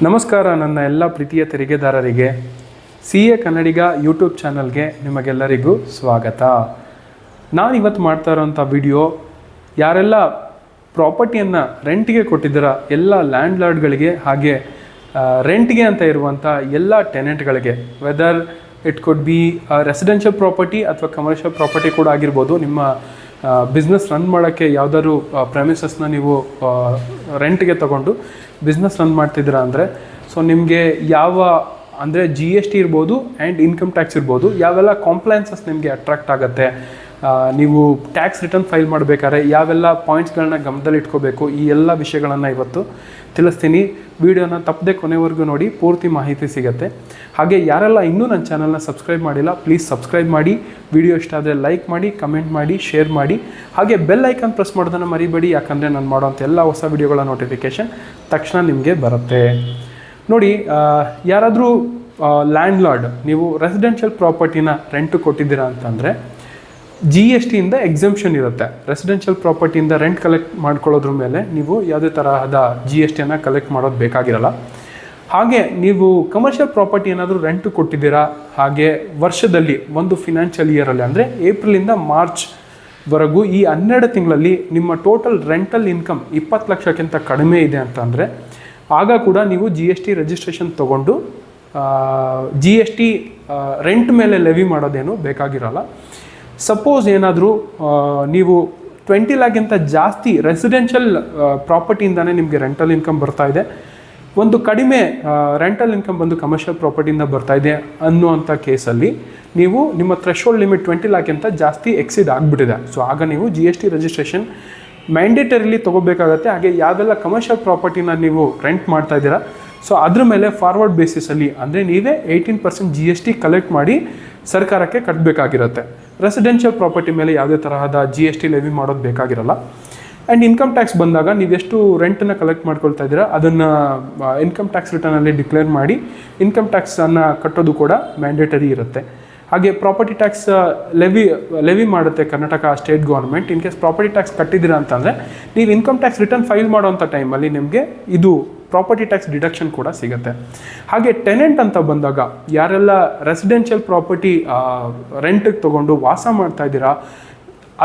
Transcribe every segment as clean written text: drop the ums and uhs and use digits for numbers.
ನಮಸ್ಕಾರ ನನ್ನ ಎಲ್ಲ ಪ್ರೀತಿಯ ತೆರಿಗೆದಾರರಿಗೆ CA ಕನ್ನಡಿಗ ಯೂಟ್ಯೂಬ್ ಚಾನಲ್ಗೆ ನಿಮಗೆಲ್ಲರಿಗೂ ಸ್ವಾಗತ. ನಾನಿವತ್ತು ಮಾಡ್ತಾ ಇರೋಂಥ ವಿಡಿಯೋ ಯಾರೆಲ್ಲ ಪ್ರಾಪರ್ಟಿಯನ್ನು ರೆಂಟಿಗೆ ಕೊಟ್ಟಿದ್ದೀರ ಎಲ್ಲ ಲ್ಯಾಂಡ್ಲಾರ್ಡ್ಗಳಿಗೆ ಹಾಗೆ ರೆಂಟ್ಗೆ ಅಂತ ಇರುವಂಥ ಎಲ್ಲ ಟೆನೆಂಟ್ಗಳಿಗೆ, whether it could be residential property ಅಥವಾ ಕಮರ್ಷಿಯಲ್ ಪ್ರಾಪರ್ಟಿ ಕೂಡ ಆಗಿರ್ಬೋದು. ನಿಮ್ಮ ಬಿಸ್ನೆಸ್ ರನ್ ಮಾಡೋಕ್ಕೆ ಯಾವುದಾದ್ರು ಪ್ರೆಮಿಸಸ್ನ ನೀವು ರೆಂಟ್ಗೆ ತೊಗೊಂಡು ಬಿಸ್ನೆಸ್ ರನ್ ಮಾಡ್ತಿದ್ದೀರಾ ಅಂದರೆ, ಸೊ ನಿಮಗೆ ಯಾವ ಅಂದರೆ GST ಇರ್ಬೋದು ಆ್ಯಂಡ್ ಇನ್ಕಮ್ ಟ್ಯಾಕ್ಸ್ ಇರ್ಬೋದು, ಯಾವೆಲ್ಲ ಕಾಂಪ್ಲೈನ್ಸಸ್ ನಿಮಗೆ ಅಟ್ರಾಕ್ಟ್ ಆಗುತ್ತೆ, ನೀವು ಟ್ಯಾಕ್ಸ್ ರಿಟರ್ನ್ ಫೈಲ್ ಮಾಡಬೇಕಾದ್ರೆ ಯಾವೆಲ್ಲ ಪಾಯಿಂಟ್ಸ್ಗಳನ್ನ ಗಮನದಲ್ಲಿ ಇಟ್ಕೋಬೇಕು, ಈ ಎಲ್ಲ ವಿಷಯಗಳನ್ನು ಇವತ್ತು ತಿಳಿಸ್ತೀನಿ. ವಿಡಿಯೋನ ತಪ್ಪದೆ ಕೊನೆವರೆಗೂ ನೋಡಿ, ಪೂರ್ತಿ ಮಾಹಿತಿ ಸಿಗುತ್ತೆ. ಹಾಗೆ ಯಾರೆಲ್ಲ ಇನ್ನೂ ನನ್ನ ಚಾನಲ್ನ ಸಬ್ಸ್ಕ್ರೈಬ್ ಮಾಡಿಲ್ಲ, ಪ್ಲೀಸ್ ಸಬ್ಸ್ಕ್ರೈಬ್ ಮಾಡಿ. ವಿಡಿಯೋ ಇಷ್ಟ ಆದರೆ ಲೈಕ್ ಮಾಡಿ, ಕಮೆಂಟ್ ಮಾಡಿ, ಶೇರ್ ಮಾಡಿ. ಹಾಗೆ ಬೆಲ್ ಐಕಾನ್ ಪ್ರೆಸ್ ಮಾಡೋದನ್ನು ಮರಿಬೇಡಿ, ಯಾಕಂದರೆ ನಾನು ಮಾಡೋಂಥ ಎಲ್ಲ ಹೊಸ ವಿಡಿಯೋಗಳ ನೋಟಿಫಿಕೇಷನ್ ತಕ್ಷಣ ನಿಮಗೆ ಬರುತ್ತೆ. ನೋಡಿ, ಯಾರಾದರೂ ಲ್ಯಾಂಡ್ಲಾರ್ಡ್ ನೀವು ರೆಸಿಡೆನ್ಷಿಯಲ್ ಪ್ರಾಪರ್ಟಿನ ರೆಂಟು ಕೊಟ್ಟಿದ್ದೀರಾ ಅಂತಂದರೆ GSTಯಿಂದ ಎಕ್ಸೆಂಪ್ಷನ್ ಇರುತ್ತೆ. ರೆಸಿಡೆನ್ಷಿಯಲ್ ಪ್ರಾಪರ್ಟಿಯಿಂದ ರೆಂಟ್ ಕಲೆಕ್ಟ್ ಮಾಡ್ಕೊಳ್ಳೋದ್ರ ಮೇಲೆ ನೀವು ಯಾವುದೇ ತರಹದ GSTಯನ್ನು ಕಲೆಕ್ಟ್ ಮಾಡೋದು ಬೇಕಾಗಿರಲ್ಲ. ಹಾಗೆ ನೀವು ಕಮರ್ಷಿಯಲ್ ಪ್ರಾಪರ್ಟಿ ಏನಾದರೂ ರೆಂಟು ಕೊಟ್ಟಿದ್ದೀರಾ, ಹಾಗೆ ವರ್ಷದಲ್ಲಿ ಒಂದು ಫಿನಾನ್ಷಿಯಲ್ ಇಯರಲ್ಲಿ ಅಂದರೆ ಏಪ್ರಿಲಿಂದ ಮಾರ್ಚ್ವರೆಗೂ ಈ 12 ತಿಂಗಳಲ್ಲಿ ನಿಮ್ಮ ಟೋಟಲ್ ರೆಂಟಲ್ ಇನ್ಕಮ್ 20 ಲಕ್ಷಕ್ಕಿಂತ ಕಡಿಮೆ ಇದೆ ಅಂತಂದರೆ ಆಗ ಕೂಡ ನೀವು GST ರಿಜಿಸ್ಟ್ರೇಷನ್ ತೊಗೊಂಡು GST ರೆಂಟ್ ಮೇಲೆ ಲೆವಿ ಮಾಡೋದೇನು ಬೇಕಾಗಿರಲ್ಲ. ಸಪೋಸ್ ಏನಾದರೂ ನೀವು 20 ಲ್ಯಾಕ್ಗಿಂತ ಜಾಸ್ತಿ ರೆಸಿಡೆನ್ಷಿಯಲ್ ಪ್ರಾಪರ್ಟಿಯಿಂದನೇ ನಿಮಗೆ ರೆಂಟಲ್ ಇನ್ಕಮ್ ಬರ್ತಾ ಇದೆ, ಒಂದು ಕಡಿಮೆ ರೆಂಟಲ್ ಇನ್ಕಮ್ ಬಂದು ಕಮರ್ಷಿಯಲ್ ಪ್ರಾಪರ್ಟಿಯಿಂದ ಬರ್ತಾ ಇದೆ ಅನ್ನುವಂಥ ಕೇಸಲ್ಲಿ ನೀವು ನಿಮ್ಮ ಥ್ರೆಶೋಲ್ಡ್ ಲಿಮಿಟ್ 20 ಲ್ಯಾಕ್ಗಿಂತ ಜಾಸ್ತಿ ಎಕ್ಸಿಡ್ ಆಗಿಬಿಟ್ಟಿದೆ. ಸೊ ಆಗ ನೀವು GST ರಿಜಿಸ್ಟ್ರೇಷನ್ ಮ್ಯಾಂಡೇಟರಿಲಿ ತೊಗೋಬೇಕಾಗತ್ತೆ. ಹಾಗೆ ಯಾವೆಲ್ಲ ಕಮರ್ಷಿಯಲ್ ಪ್ರಾಪರ್ಟಿನ ನೀವು ರೆಂಟ್ ಮಾಡ್ತಾ ಇದ್ದೀರಾ, ಸೊ ಅದ್ರ ಮೇಲೆ ಫಾರ್ವರ್ಡ್ ಬೇಸಿಸಲ್ಲಿ ಅಂದರೆ ನೀವೇ 18% GST ಕಲೆಕ್ಟ್ ಮಾಡಿ ಸರ್ಕಾರಕ್ಕೆ ಕಟ್ಟಬೇಕಾಗಿರುತ್ತೆ. ರೆಸಿಡೆನ್ಷಿಯಲ್ ಪ್ರಾಪರ್ಟಿ ಮೇಲೆ ಯಾವುದೇ ತರಹದ GST ಲೆವಿ ಮಾಡೋದು ಬೇಕಾಗಿರಲ್ಲ. ಆ್ಯಂಡ್ ಇನ್ಕಮ್ ಟ್ಯಾಕ್ಸ್ ಬಂದಾಗ ನೀವೆಷ್ಟು ರೆಂಟನ್ನು ಕಲೆಕ್ಟ್ ಮಾಡ್ಕೊಳ್ತಾ ಇದ್ದೀರಾ ಅದನ್ನು ಇನ್ಕಮ್ ಟ್ಯಾಕ್ಸ್ ರಿಟರ್ನಲ್ಲಿ ಡಿಕ್ಲೇರ್ ಮಾಡಿ ಇನ್ಕಮ್ ಟ್ಯಾಕ್ಸನ್ನು ಕಟ್ಟೋದು ಕೂಡ ಮ್ಯಾಂಡೇಟರಿ ಇರುತ್ತೆ. ಹಾಗೆ ಪ್ರಾಪರ್ಟಿ ಟ್ಯಾಕ್ಸ್ ಲೆವಿ ಮಾಡುತ್ತೆ Karnataka state government. In case property tax ಕಟ್ಟಿದ್ದೀರಾ ಅಂತಂದರೆ ನೀವು ಇನ್ಕಮ್ ಟ್ಯಾಕ್ಸ್ ರಿಟರ್ನ್ ಫೈಲ್ ಮಾಡೋವಂಥ ಟೈಮಲ್ಲಿ ನಿಮಗೆ ಇದು ಪ್ರಾಪರ್ಟಿ ಟ್ಯಾಕ್ಸ್ ಡಿಡಕ್ಷನ್ ಕೂಡ ಸಿಗುತ್ತೆ. ಹಾಗೆ ಟೆನೆಂಟ್ ಅಂತ ಬಂದಾಗ ಯಾರೆಲ್ಲ ರೆಸಿಡೆನ್ಷಿಯಲ್ ಪ್ರಾಪರ್ಟಿ ರೆಂಟಿಗೆ ತೊಗೊಂಡು ವಾಸ ಮಾಡ್ತಾ ಇದ್ದೀರಾ,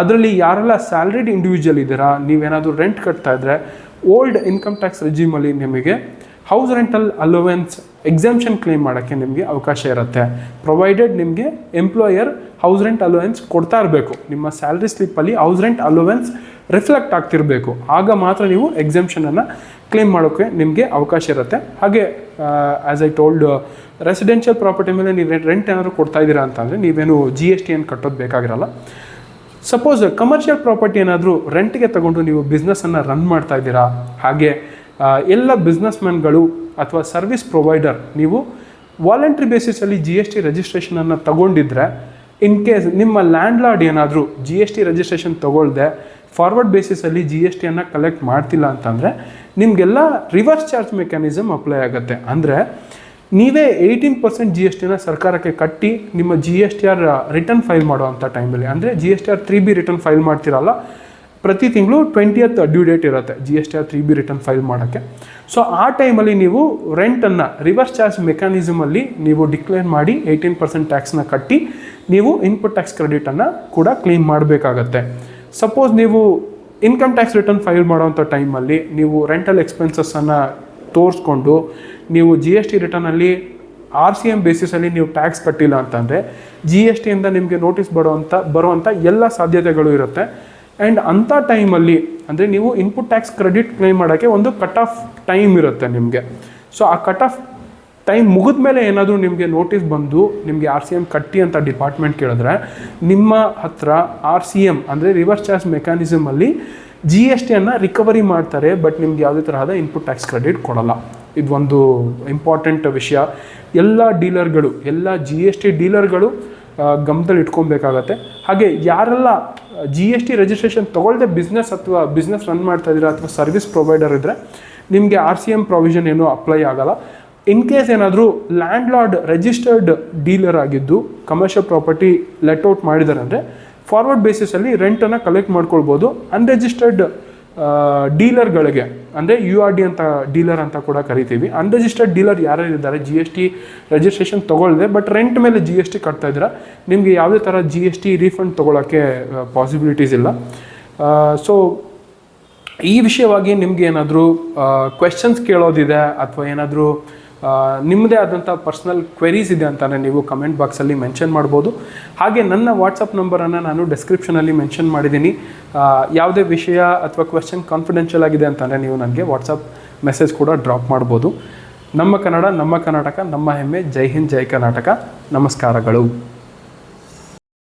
ಅದರಲ್ಲಿ ಯಾರೆಲ್ಲ ಸ್ಯಾಲ್ರಿಡ್ ಇಂಡಿವಿಜುವಲ್ ಇದ್ದೀರಾ, ನೀವೇನಾದರೂ ರೆಂಟ್ ಕಟ್ತಾ ಇದ್ದರೆ ಓಲ್ಡ್ ಇನ್ಕಮ್ ಟ್ಯಾಕ್ಸ್ ರೆಜಿಮಲ್ಲಿ ನಿಮಗೆ house rental allowance exemption claim ಮಾಡೋಕ್ಕೆ ನಿಮಗೆ ಅವಕಾಶ ಇರುತ್ತೆ. ಪ್ರೊವೈಡೆಡ್ ನಿಮಗೆ ಎಂಪ್ಲಾಯರ್ ಹೌಸ್ ರೆಂಟ್ ಅಲೋವೆನ್ಸ್ ಕೊಡ್ತಾ ಇರಬೇಕು, ನಿಮ್ಮ ಸ್ಯಾಲ್ರಿ ಸ್ಲಿಪ್ಪಲ್ಲಿ ಹೌಸ್ ರೆಂಟ್ ಅಲೋವೆನ್ಸ್ ರಿಫ್ಲೆಕ್ಟ್ ಆಗ್ತಿರಬೇಕು, ಆಗ ಮಾತ್ರ ನೀವು ಎಕ್ಸಾಮ್ಷನನ್ನು ಕ್ಲೇಮ್ ಮಾಡೋಕ್ಕೆ ನಿಮಗೆ ಅವಕಾಶ ಇರುತ್ತೆ. ಹಾಗೆ as I told, residential property ಮೇಲೆ ನೀವು ರೆಂಟ್ ಏನಾದರೂ ಕೊಡ್ತಾ ಇದ್ದೀರಾ ಅಂತಂದರೆ ನೀವೇನು GST ಏನು ಕಟ್ಟೋದು ಬೇಕಾಗಿರಲ್ಲ. ಸಪೋಸ್ ಕಮರ್ಷಿಯಲ್ ಪ್ರಾಪರ್ಟಿ ಏನಾದರೂ ರೆಂಟ್ಗೆ ತಗೊಂಡು ನೀವು ಬಿಸ್ನೆಸ್ಸನ್ನು ರನ್ ಮಾಡ್ತಾ ಇದ್ದೀರಾ, ಹಾಗೆ ಎಲ್ಲ ಬಿಸ್ನೆಸ್ಮ್ಯಾನ್ಗಳು ಅಥವಾ ಸರ್ವಿಸ್ ಪ್ರೊವೈಡರ್ ನೀವು ವಾಲಂಟ್ರಿ ಬೇಸಿಸಲ್ಲಿ GST ರಿಜಿಸ್ಟ್ರೇಷನನ್ನು ತಗೊಂಡಿದ್ರೆ, ಇನ್ ಕೇಸ್ ನಿಮ್ಮ ಲ್ಯಾಂಡ್ಲಾರ್ಡ್ ಏನಾದರೂ GST ರಿಜಿಸ್ಟ್ರೇಷನ್ ತೊಗೊಳ್ದೆ ಫಾರ್ವರ್ಡ್ ಬೇಸಿಸಲ್ಲಿ GSTಯನ್ನು ಕಲೆಕ್ಟ್ ಮಾಡ್ತಿಲ್ಲ ಅಂತಂದರೆ ನಿಮಗೆಲ್ಲ ರಿವರ್ಸ್ ಚಾರ್ಜ್ ಮೆಕ್ಯಾನಿಸಮ್ ಅಪ್ಲೈ ಆಗುತ್ತೆ. ಅಂದರೆ ನೀವೇ 18% GSTನ ಸರ್ಕಾರಕ್ಕೆ ಕಟ್ಟಿ ನಿಮ್ಮ GSTR ರಿಟರ್ನ್ ಫೈಲ್ ಮಾಡುವಂಥ ಟೈಮಲ್ಲಿ, ಅಂದರೆ GSTR 3B ರಿಟರ್ನ್ ಫೈಲ್ ಮಾಡ್ತಿರಲ್ಲ, ಪ್ರತಿ ತಿಂಗಳು 20th ಡ್ಯೂ ಡೇಟ್ ಇರುತ್ತೆ GSTR 3B ರಿಟರ್ನ್ ಫೈಲ್ ಮಾಡೋಕ್ಕೆ. ಸೊ ಆ ಟೈಮಲ್ಲಿ ನೀವು ರೆಂಟನ್ನು ರಿವರ್ಸ್ ಚಾರ್ಜ್ ಮೆಕ್ಯಾನಿಸಮಲ್ಲಿ ನೀವು ಡಿಕ್ಲೇರ್ ಮಾಡಿ 18% ಟ್ಯಾಕ್ಸ್ನ ಕಟ್ಟಿ ನೀವು ಇನ್ಪುಟ್ ಟ್ಯಾಕ್ಸ್ ಕ್ರೆಡಿಟನ್ನು ಕೂಡ ಕ್ಲೇಮ್ ಮಾಡಬೇಕಾಗತ್ತೆ. ಸಪೋಸ್ ನೀವು ಇನ್ಕಮ್ ಟ್ಯಾಕ್ಸ್ ರಿಟರ್ನ್ ಫೈಲ್ ಮಾಡೋವಂಥ ಟೈಮಲ್ಲಿ ನೀವು ರೆಂಟಲ್ ಎಕ್ಸ್ಪೆನ್ಸಸ್ಸನ್ನು ತೋರಿಸ್ಕೊಂಡು ನೀವು GST ರಿಟರ್ನಲ್ಲಿ RCM ಬೇಸಿಸಲ್ಲಿ ನೀವು ಟ್ಯಾಕ್ಸ್ ಕಟ್ಟಿಲ್ಲ ಅಂತಂದರೆ GSTಯಿಂದ ನಿಮಗೆ ನೋಟಿಸ್ ಬರುವಂಥ ಎಲ್ಲ ಸಾಧ್ಯತೆಗಳು ಇರುತ್ತೆ. ಆ್ಯಂಡ್ ಅಂಥ ಟೈಮಲ್ಲಿ ಅಂದರೆ ನೀವು ಇನ್ಪುಟ್ ಟ್ಯಾಕ್ಸ್ ಕ್ರೆಡಿಟ್ ಕ್ಲೇಮ್ ಮಾಡೋಕ್ಕೆ ಒಂದು ಕಟ್ ಆಫ್ ಟೈಮ್ ಇರುತ್ತೆ ನಿಮಗೆ. ಸೊ ಆ ಕಟ್ ಆಫ್ ಟೈಮ್ ಮುಗಿದ ಮೇಲೆ ಏನಾದರೂ ನಿಮಗೆ ನೋಟಿಸ್ ಬಂದು ನಿಮಗೆ RCM ಕಟ್ಟಿ ಅಂತ ಡಿಪಾರ್ಟ್ಮೆಂಟ್ ಕೇಳಿದ್ರೆ ನಿಮ್ಮ ಹತ್ರ RCM ಅಂದರೆ ರಿವರ್ಸ್ ಚಾರ್ಜ್ ಮೆಕ್ಯಾನಿಸಮಲ್ಲಿ GSTಯನ್ನು ರಿಕವರಿ ಮಾಡ್ತಾರೆ, ಬಟ್ ನಿಮ್ಗೆ ಯಾವುದೇ ತರಹದ ಇನ್ಪುಟ್ ಟ್ಯಾಕ್ಸ್ ಕ್ರೆಡಿಟ್ ಕೊಡಲ್ಲ. ಇದು ಒಂದು ಇಂಪಾರ್ಟೆಂಟ್ ವಿಷಯ. ಎಲ್ಲ ಡೀಲರ್ಗಳು, ಎಲ್ಲ GST ಡೀಲರ್ಗಳು ಗಮನದಲ್ಲಿ ಇಟ್ಕೊಬೇಕಾಗತ್ತೆ. ಹಾಗೆ ಯಾರೆಲ್ಲ GST ರಿಜಿಸ್ಟ್ರೇಷನ್ ತೊಗೊಳ್ದೆ ಬಿಸ್ನೆಸ್ ಅಥವಾ ಬಿಸ್ನೆಸ್ ರನ್ ಮಾಡ್ತಾ ಇದ್ದೀರಾ ಅಥವಾ ಸರ್ವಿಸ್ ಪ್ರೊವೈಡರ್ ಇದ್ದರೆ ನಿಮಗೆ RCM ಪ್ರಾವಿಷನ್ ಏನೂ ಅಪ್ಲೈ ಆಗಲ್ಲ. ಇನ್ ಕೇಸ್ ಏನಾದರೂ ಲ್ಯಾಂಡ್ಲಾರ್ಡ್ ರಿಜಿಸ್ಟರ್ಡ್ ಡೀಲರ್ ಆಗಿದ್ದು ಕಮರ್ಷಿಯಲ್ ಪ್ರಾಪರ್ಟಿ ಲೆಟ್ಔಟ್ ಮಾಡಿದ್ದಾರೆ ಅಂದರೆ ಫಾರ್ವರ್ಡ್ ಬೇಸಿಸಲ್ಲಿ ರೆಂಟನ್ನು ಕಲೆಕ್ಟ್ ಮಾಡ್ಕೊಳ್ಬೋದು. ಅನ್ರಿಜಿಸ್ಟರ್ಡ್ ಡೀಲರ್ಗಳಿಗೆ, ಅಂದರೆ URD ಅಂತ ಡೀಲರ್ ಅಂತ ಕೂಡ ಕರಿತೀವಿ. ಅನ್ರಿಜಿಸ್ಟರ್ಡ್ ಡೀಲರ್ ಯಾರ್ಯಾರಿದ್ದಾರೆ, GST ರಿಜಿಸ್ಟ್ರೇಷನ್ ತೊಗೊಳ್ದೆ ಬಟ್ ರೆಂಟ್ ಮೇಲೆ GST ಕಟ್ತಾ ಇದ್ದೀರಾ, ನಿಮಗೆ ಯಾವುದೇ ಥರ GST ರೀಫಂಡ್ ತೊಗೊಳಕ್ಕೆ ಪಾಸಿಬಿಲಿಟೀಸ್ ಇಲ್ಲ. ಸೊ ಈ ವಿಷಯವಾಗಿ ನಿಮ್ಗೆ ಏನಾದರೂ ಕ್ವೆಶನ್ಸ್ ಕೇಳೋದಿದೆ ಅಥವಾ ಏನಾದರೂ ನಿಮ್ಮದೇ ಆದಂಥ ಪರ್ಸ್ನಲ್ ಕ್ವೆರೀಸ್ ಇದೆ ಅಂತಾನೆ ನೀವು ಕಮೆಂಟ್ ಬಾಕ್ಸಲ್ಲಿ ಮೆನ್ಷನ್ ಮಾಡ್ಬೋದು. ಹಾಗೆ ನನ್ನ ವಾಟ್ಸಪ್ ನಂಬರನ್ನು ನಾನು ಡಿಸ್ಕ್ರಿಪ್ಷನಲ್ಲಿ ಮೆನ್ಷನ್ ಮಾಡಿದ್ದೀನಿ. ಯಾವುದೇ ವಿಷಯ ಅಥವಾ ಕ್ವೆಶನ್ ಕಾನ್ಫಿಡೆನ್ಷಿಯಲ್ ಆಗಿದೆ ಅಂತಂದರೆ ನೀವು ನನಗೆ ವಾಟ್ಸಪ್ ಮೆಸೇಜ್ ಕೂಡ ಡ್ರಾಪ್ ಮಾಡ್ಬೋದು. ನಮ್ಮ ಕನ್ನಡ, ನಮ್ಮ ಕರ್ನಾಟಕ, ನಮ್ಮ ಹೆಮ್ಮೆ. ಜೈ ಹಿಂದ್, ಜೈ ಕರ್ನಾಟಕ. ನಮಸ್ಕಾರಗಳು.